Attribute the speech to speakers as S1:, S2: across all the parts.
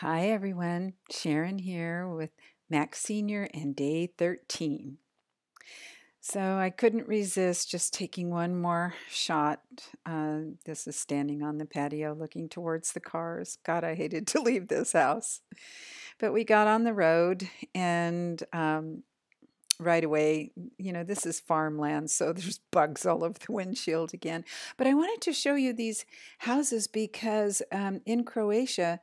S1: Hi everyone, Sharon here with Max Senior and day 13. So I couldn't resist just taking one more shot. This is standing on the patio looking towards the cars. God, I hated to leave this house. But we got on the road and right away, this is farmland, so there's bugs all over the windshield again. But I wanted to show you these houses because in Croatia,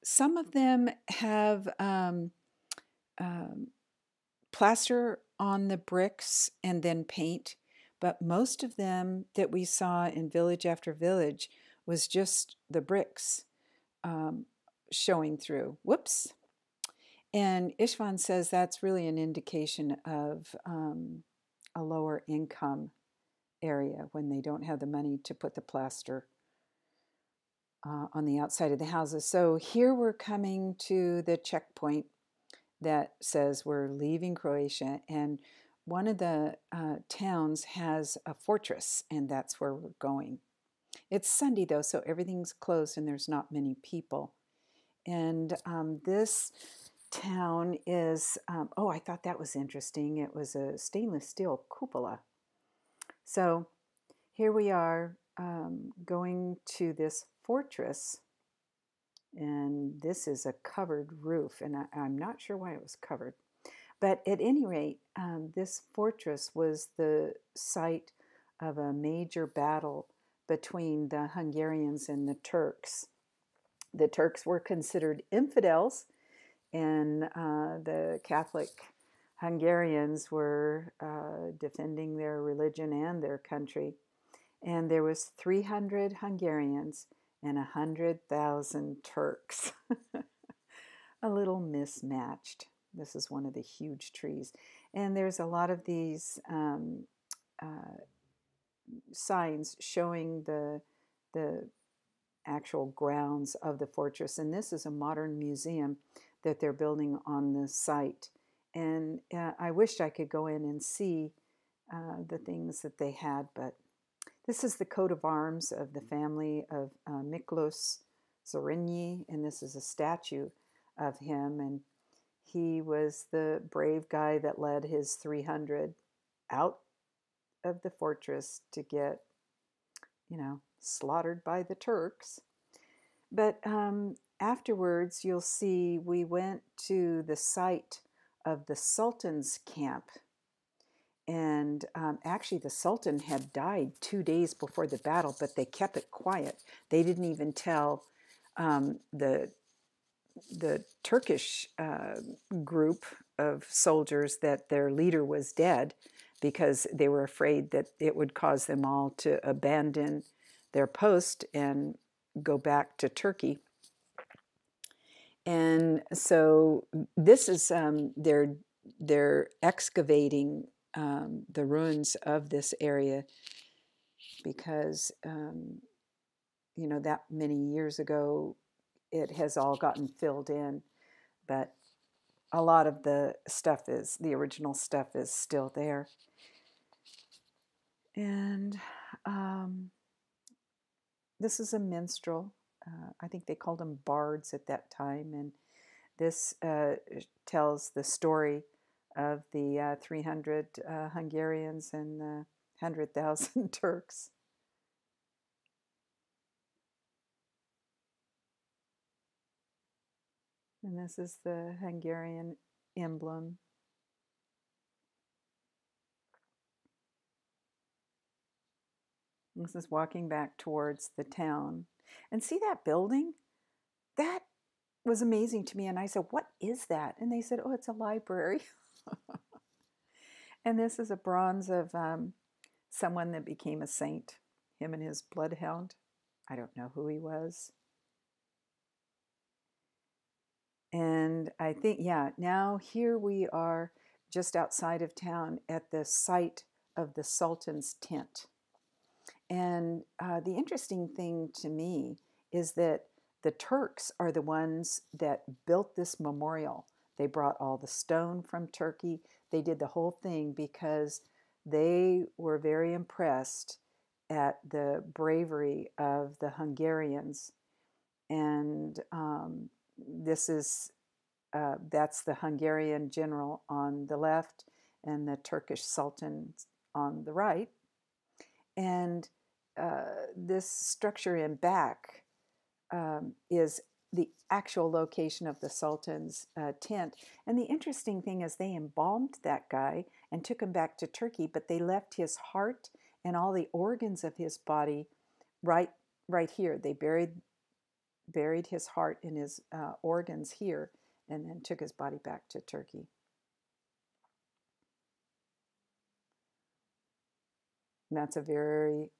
S1: some of them have um, plaster on the bricks and then paint, but most of them that we saw in village after village was just the bricks um, showing through. Whoops. And Ishvan says that's really an indication of a lower income area when they don't have the money to put the plaster on the outside of the houses. So here we're coming to the checkpoint that says we're leaving Croatia, and one of the towns has a fortress, and that's where we're going. It's Sunday though, so everything's closed and there's not many people. And this town is, oh, I thought that was interesting. It was a stainless steel cupola. So here we are going to this fortress, and this is a covered roof, and I'm not sure why it was covered. But at any rate, this fortress was the site of a major battle between the Hungarians and the Turks. The Turks were considered infidels, and the Catholic Hungarians were defending their religion and their country. And there was 300 Hungarians and 100,000 Turks. A little mismatched. This is one of the huge trees. And there's a lot of these uh, signs showing the actual grounds of the fortress. And this is a modern museum that they're building on the site. And I wished I could go in and see the things that they had, but this is the coat of arms of the family of Miklos Zrinyi, and this is a statue of him. And he was the brave guy that led his 300 out of the fortress to get, slaughtered by the Turks. But afterwards, you'll see we went to the site of the Sultan's camp. And actually, the Sultan had died 2 days before the battle, but they kept it quiet. They didn't even tell the Turkish group of soldiers that their leader was dead, because they were afraid that it would cause them all to abandon their post and go back to Turkey. And so this is they're excavating the ruins of this area because that many years ago it has all gotten filled in, but a lot of the original stuff is still there. And this is a minstrel. I think they called them bards at that time. And this tells the story of the 300 Hungarians and the 100,000 Turks. And this is the Hungarian emblem. This is walking back towards the town. And see that building? That was amazing to me. And I said, "What is that?" And they said, "Oh, it's a library." And this is a bronze of someone that became a saint, him and his bloodhound. I don't know who he was. And I think, yeah, now here we are just outside of town at the site of the Sultan's tent. And the interesting thing to me is that the Turks are the ones that built this memorial. They brought all the stone from Turkey. They did the whole thing because they were very impressed at the bravery of the Hungarians. And this is that's the Hungarian general on the left and the Turkish Sultan on the right. And this structure in back is the actual location of the Sultan's tent. And the interesting thing is they embalmed that guy and took him back to Turkey, but they left his heart and all the organs of his body right here. They buried his heart and his organs here, and then took his body back to Turkey. And that's a very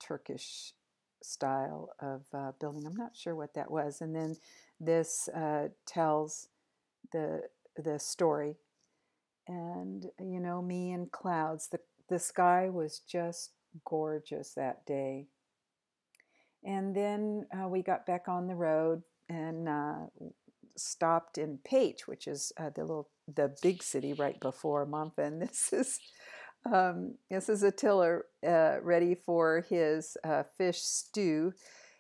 S1: Turkish style of building. I'm not sure what that was. And then this tells the story. And you know, me in clouds. The sky was just gorgeous that day. And then we got back on the road and stopped in Pécs, which is the big city right before Mamfa. And this is Attila ready for his fish stew.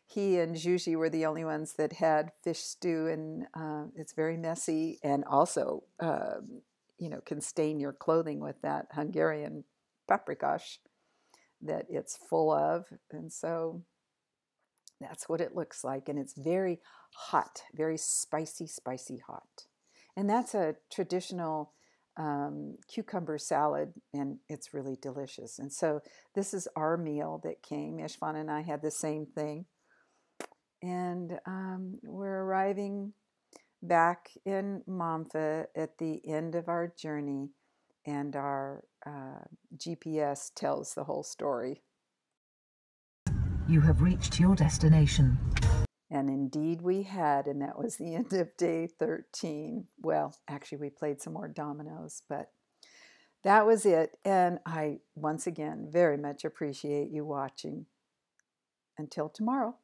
S1: He and Zsuzsi were the only ones that had fish stew, and it's very messy, and also you know, can stain your clothing with that Hungarian paprikás that it's full of. And so that's what it looks like. And it's very hot, very spicy, spicy hot. And that's a traditional cucumber salad, and it's really delicious. And so this is our meal that came. Istvan and I had the same thing. And we're arriving back in Mamfa at the end of our journey, and our GPS tells the whole story.
S2: You have reached your destination.
S1: And indeed we had, and that was the end of day 13. Well, actually we played some more dominoes, but that was it. And I, once again, very much appreciate you watching. Until tomorrow.